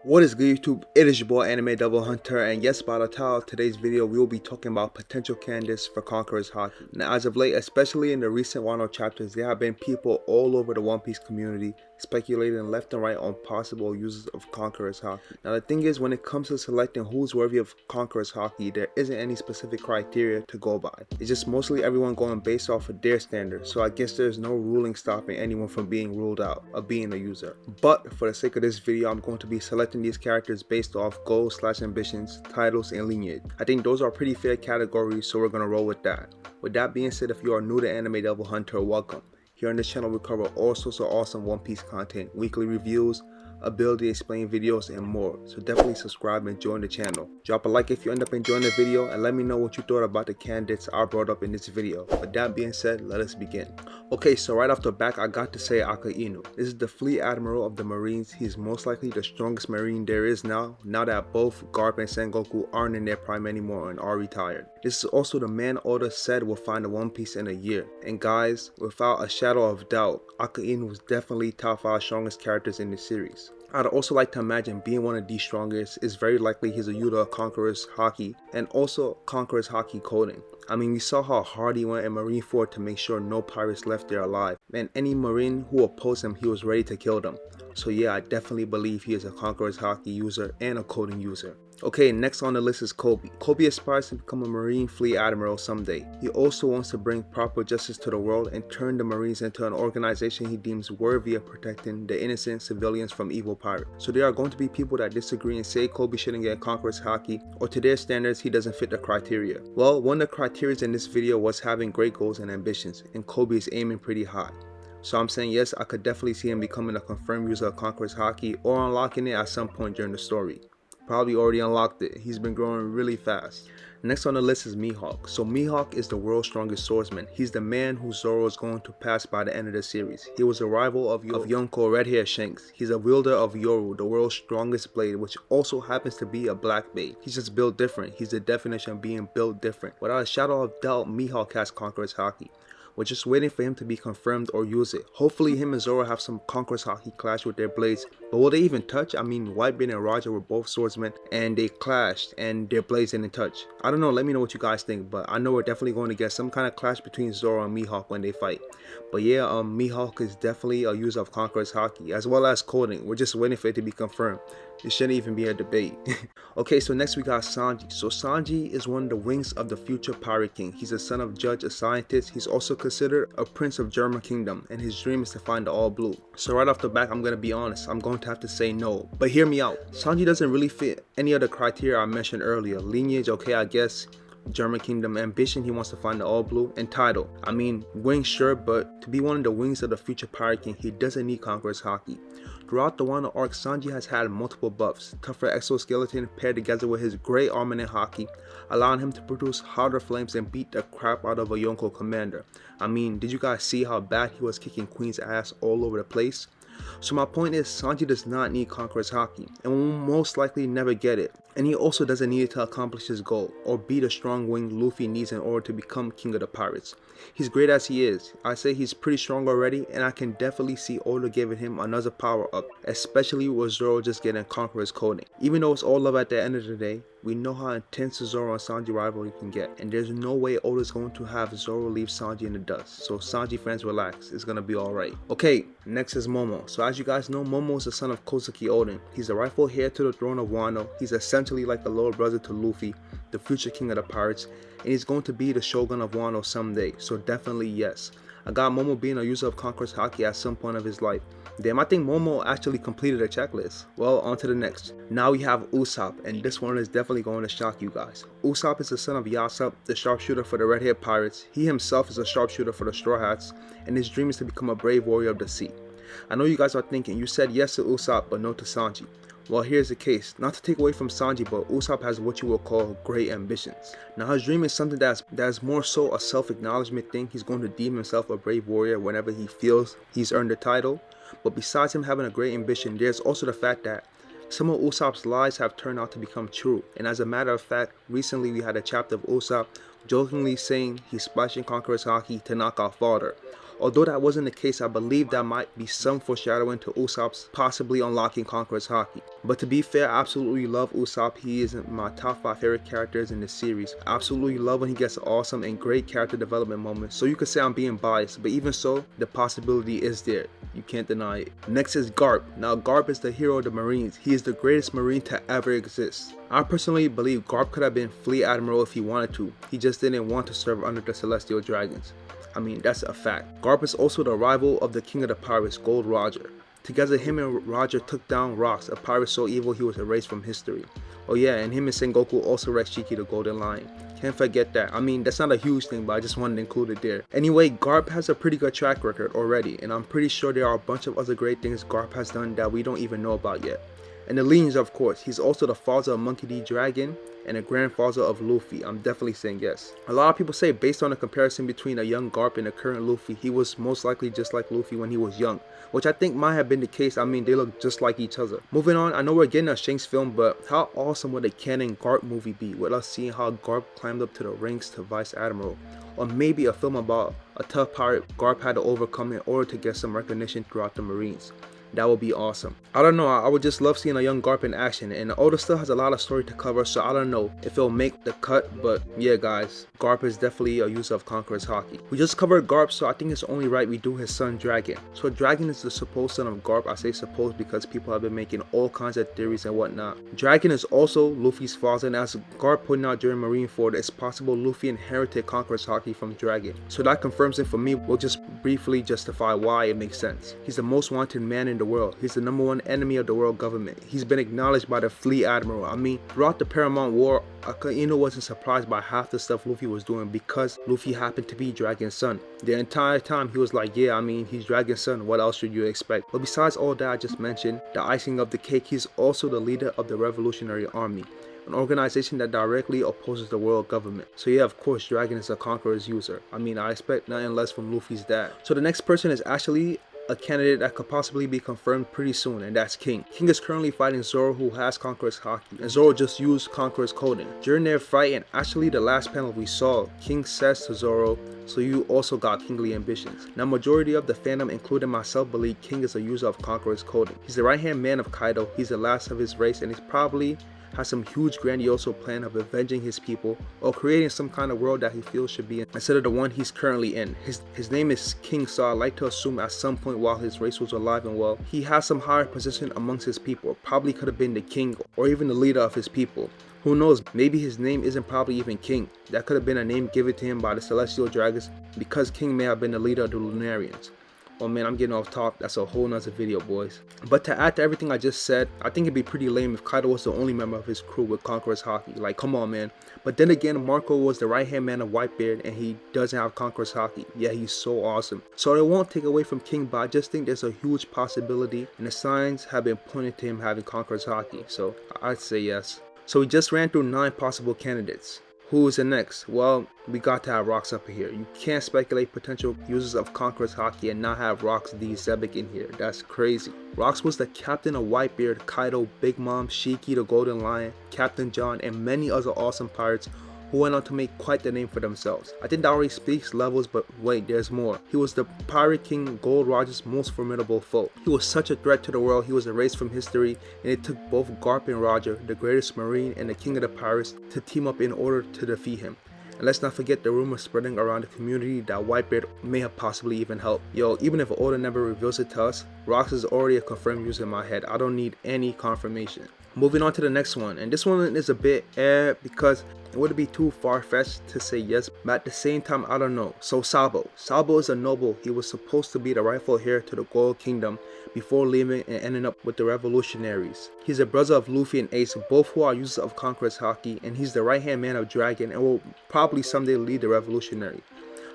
What is good, YouTube? It is your boy Anime Double Hunter, and yes, by the title of today's video we will be talking about potential candidates for Conqueror's Haki. Now as of late, especially in the recent Wano chapters, there have been people all over the One Piece community speculating left and right on possible users of Conqueror's Haki. Now the thing is, when it comes to selecting who's worthy of Conqueror's Haki, there isn't any specific criteria to go by. It's just mostly everyone going based off of their standards, so I guess there's no ruling stopping anyone from being ruled out of being a user. But for the sake of this video, I'm going to be selecting these characters based off goals/ambitions, titles, and lineage. I think those are pretty fair categories, so we're gonna roll with that. With that being said, if you are new to Anime Double Hunter, welcome. Here on this channel we cover all sorts of awesome One Piece content, weekly reviews, ability explain videos, and more. So definitely subscribe and join the channel. Drop a like if you end up enjoying the video, and let me know what you thought about the candidates I brought up in this video. With that being said, let us begin. Okay, so right off the back, I got to say Akainu. This is the fleet admiral of the Marines. He's most likely the strongest Marine there is now that both Garp and Sengoku aren't in their prime anymore and are retired. This is also the man Oda said will find the One Piece in a year. And guys, without a shadow of doubt, Akainu was definitely top 5 strongest characters in the series. I'd also like to imagine being one of the strongest is very likely he's a user of Conqueror's Haki and also Conqueror's Haki coding. I mean, we saw how hard he went in Marineford to make sure no pirates left there alive, and any Marine who opposed him, he was ready to kill them. So yeah, I definitely believe he is a Conqueror's Haki user and a coding user. Okay, next on the list is Kobe. Kobe aspires to become a Marine Fleet Admiral someday. He also wants to bring proper justice to the world and turn the Marines into an organization he deems worthy of protecting the innocent civilians from evil pirates. So there are going to be people that disagree and say Kobe shouldn't get Conqueror's Haki, or to their standards he doesn't fit the criteria. Well, one of the criteria in this video was having great goals and ambitions, and Kobe is aiming pretty high. So I'm saying yes, I could definitely see him becoming a confirmed user of Conqueror's Haki or unlocking it at some point during the story. Probably already unlocked it. He's been growing really fast. Next on the list is Mihawk. So Mihawk is the world's strongest swordsman. He's the man who Zoro is going to pass by the end of the series. He was a rival of Yonko Red-Hair Shanks. He's a wielder of Yoru, the world's strongest blade, which also happens to be a Blackbeard. He's just built different. He's the definition of being built different. Without a shadow of doubt, Mihawk has Conqueror's Haki. We're just waiting for him to be confirmed or use it. Hopefully him and Zoro have some Conqueror's Haki clash with their blades. But will they even touch? I mean, Whitebeard and Roger were both swordsmen and they clashed and their blades didn't touch. I don't know, let me know what you guys think, but I know we're definitely going to get some kind of clash between Zoro and Mihawk when they fight. But yeah, Mihawk is definitely a user of Conqueror's Haki as well as coding. We're just waiting for it to be confirmed. It shouldn't even be a debate. Okay, so next we got Sanji. So Sanji is one of the wings of the future Pirate King. He's a son of Judge, a scientist. He's also considered a prince of German Kingdom, and his dream is to find the All Blue. So right off the back, I'm gonna be honest, I'm going to have to say no. But hear me out. Sanji doesn't really fit any of the criteria I mentioned earlier. Lineage, okay, I guess. German Kingdom. Ambition, he wants to find the All Blue. And title, I mean, wings sure, but to be one of the wings of the future Pirate King, he doesn't need Conqueror's Haki. Throughout the Wano arc, Sanji has had multiple buffs. Tougher exoskeleton paired together with his great armament and Haki, allowing him to produce hotter flames and beat the crap out of a Yonko commander. I mean, did you guys see how bad he was kicking Queen's ass all over the place? So my point is, Sanji does not need Conqueror's Haki and will most likely never get it. And he also doesn't need it to accomplish his goal or be the strong wing Luffy needs in order to become king of the pirates. He's great as he is. I say he's pretty strong already, and I can definitely see Oda giving him another power up, especially with Zoro just getting Conqueror's coding. Even though it's all love at the end of the day, we know how intense the Zoro and Sanji rivalry can get, and there's no way Oda's going to have Zoro leave Sanji in the dust. So Sanji fans, relax, it's gonna be alright. Okay, next is Momo. So as you guys know, Momo is the son of Kozuki Oden. He's the rightful heir to the throne of Wano. He's essentially like the little brother to Luffy, the future king of the pirates, and he's going to be the shogun of Wano someday, so definitely yes. I got Momo being a user of Conqueror's Haki at some point of his life. Damn, I think Momo actually completed a checklist. Well, on to the next. Now we have Usopp, and this one is definitely going to shock you guys. Usopp is the son of Yasopp, the sharpshooter for the Red-Haired Pirates. He himself is a sharpshooter for the Straw Hats, and his dream is to become a brave warrior of the sea. I know you guys are thinking, you said yes to Usopp but no to Sanji. Well, here's the case. Not to take away from Sanji, but Usopp has what you will call great ambitions. Now his dream is something that's more so a self-acknowledgement thing. He's going to deem himself a brave warrior whenever he feels he's earned the title. But besides him having a great ambition, there's also the fact that some of Usopp's lies have turned out to become true. And as a matter of fact, recently we had a chapter of Usopp jokingly saying he's splashing Conqueror's Haki to knock out Father. Although that wasn't the case, I believe that might be some foreshadowing to Usopp's possibly unlocking Conqueror's Haki. But to be fair, I absolutely love Usopp. He is my top 5 favorite characters in this series. I absolutely love when he gets awesome and great character development moments. So you could say I'm being biased, but even so, the possibility is there. You can't deny it. Next is Garp. Now Garp is the hero of the Marines. He is the greatest Marine to ever exist. I personally believe Garp could have been Fleet Admiral if he wanted to. He just didn't want to serve under the Celestial Dragons. I mean, that's a fact. Garp is also the rival of the King of the Pirates, Gold Roger. Together, him and Roger took down Rocks, a pirate so evil he was erased from history. Oh yeah, and him and Sengoku also wrecked Shiki the Golden Lion. Can't forget that. I mean, that's not a huge thing, but I just wanted to include it there. Anyway, Garp has a pretty good track record already, and I'm pretty sure there are a bunch of other great things Garp has done that we don't even know about yet. And the lineage, of course, he's also the father of Monkey D. Dragon and the grandfather of Luffy. I'm definitely saying yes. A lot of people say based on a comparison between a young Garp and a current Luffy, he was most likely just like Luffy when he was young, which I think might have been the case. I mean, they look just like each other. Moving on, I know we're getting a Shanks film, but how awesome would a canon Garp movie be with us seeing how Garp climbed up to the ranks to Vice Admiral? Or maybe a film about a tough pirate Garp had to overcome in order to get some recognition throughout the Marines. That would be awesome. I don't know, I would just love seeing a young Garp in action, and Oda still has a lot of story to cover, so I don't know if it'll make the cut, but yeah guys, Garp is definitely a user of Conqueror's Haki. We just covered Garp, so I think it's only right we do his son Dragon. So Dragon is the supposed son of Garp. I say supposed because people have been making all kinds of theories and whatnot. Dragon is also Luffy's father, and as Garp pointed out during Marineford, it's possible Luffy inherited Conqueror's Haki from Dragon. So that confirms it for me. We'll just briefly justify why it makes sense. He's the most wanted man in the world. He's the #1 enemy of the world government. He's been acknowledged by the Fleet Admiral. I mean, throughout the Paramount War, Akainu wasn't surprised by half the stuff Luffy was doing because Luffy happened to be Dragon's son. The entire time he was like, yeah, I mean, he's Dragon's son, what else should you expect? But besides all that I just mentioned, the icing of the cake, he's also the leader of the Revolutionary Army, an organization that directly opposes the world government. So yeah, of course, Dragon is a Conqueror's user. I mean, I expect nothing less from Luffy's dad. So the next person is actually a candidate that could possibly be confirmed pretty soon, and that's King. King is currently fighting Zoro, who has Conqueror's Haki, and Zoro just used Conqueror's coding. During their fight, and actually the last panel we saw, King says to Zoro, so you also got kingly ambitions. Now majority of the fandom, including myself, believe King is a user of Conqueror's coding. He's the right hand man of Kaido, he's the last of his race, and he's probably has some huge grandiose plan of avenging his people or creating some kind of world that he feels should be in instead of the one he's currently in. His name is King, so I like to assume at some point while his race was alive and well, he has some higher position amongst his people. Probably could have been the king or even the leader of his people. Who knows, maybe his name isn't probably even King. That could have been a name given to him by the Celestial Dragons because King may have been the leader of the Lunarians. Oh man, I'm getting off top. That's a whole nother video, boys. But to add to everything I just said, I think it'd be pretty lame if Kaido was the only member of his crew with Conqueror's Haki. Like, come on, man. But then again, Marco was the right-hand man of Whitebeard, and he doesn't have Conqueror's Haki. Yeah, he's so awesome. So it won't take away from King, but I just think there's a huge possibility, and the signs have been pointing to him having Conqueror's Haki. So I'd say yes. So we just ran through 9 possible candidates. Who is the next? Well, we got to have Rocks up here. You can't speculate potential users of Conqueror's Haki and not have Rocks D. Zebek in here. That's crazy. Rocks was the captain of Whitebeard, Kaido, Big Mom, Shiki the Golden Lion, Captain John, and many other awesome pirates who went on to make quite the name for themselves. I think that already speaks levels, but wait, there's more. He was the Pirate King Gold Roger's most formidable foe. He was such a threat to the world, he was erased from history, and it took both Garp and Roger, the greatest marine and the king of the pirates, to team up in order to defeat him. And let's not forget the rumors spreading around the community that Whitebeard may have possibly even helped. Yo, even if Oda never reveals it to us, Rocks is already a confirmed user in my head. I don't need any confirmation. Moving on to the next one, and this one is a bit because it would be too far-fetched to say yes, but at the same time I don't know. So Sabo is a noble. He was supposed to be the rightful heir to the Gold Kingdom before leaving and ending up with the revolutionaries. He's a brother of Luffy and Ace, both who are users of Conqueror's Haki, and he's the right-hand man of Dragon and will probably someday lead the revolutionary.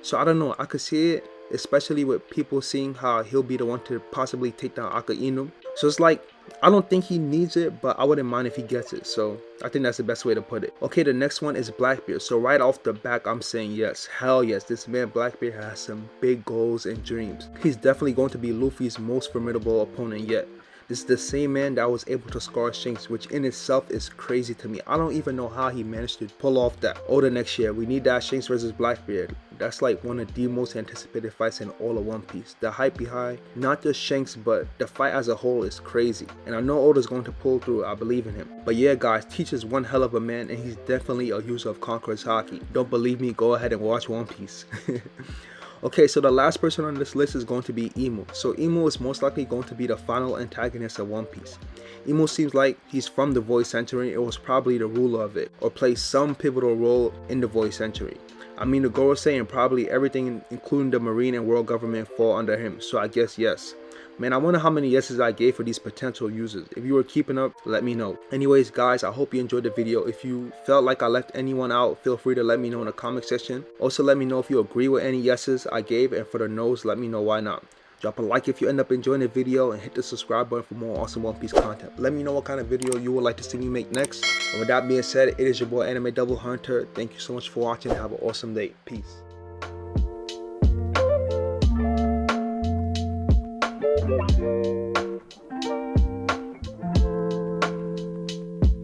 So I don't know, I could see it, especially with people seeing how he'll be the one to possibly take down Akainu. So it's like, I don't think he needs it, but I wouldn't mind if he gets it. So I think that's the best way to put it. Okay, the next one is Blackbeard. So right off the back, I'm saying yes. Hell yes, this man Blackbeard has some big goals and dreams. He's definitely going to be Luffy's most formidable opponent yet. This is the same man that was able to scar Shanks, which in itself is crazy to me. I don't even know how he managed to pull off that. Or the next year, we need that Shanks versus Blackbeard. That's like one of the most anticipated fights in all of One Piece. The hype behind not just Shanks but the fight as a whole is crazy, and I know Oda's going to pull through. I believe in him. But yeah guys, Teach is one hell of a man, and he's definitely a user of Conqueror's Haki. Don't believe me? Go ahead and watch One Piece. Okay, so the last person on this list is going to be Emu. So Emu is most likely going to be the final antagonist of One Piece. Emu seems like he's from the Void Century. It was probably the ruler of it, or plays some pivotal role in the Void Century. I mean, the Gorosei and probably everything including the Marine and World Government fall under him, so I guess yes. Man, I wonder how many yeses I gave for these potential users. If you were keeping up, let me know. Anyways guys, I hope you enjoyed the video. If you felt like I left anyone out, feel free to let me know in the comment section. Also let me know if you agree with any yeses I gave, and for the no's, let me know why not. Drop a like if you end up enjoying the video, and hit the subscribe button for more awesome One Piece content. Let me know what kind of video you would like to see me make next. And with that being said, it is your boy Anime Double Hunter. Thank you so much for watching. Have an awesome day. Peace.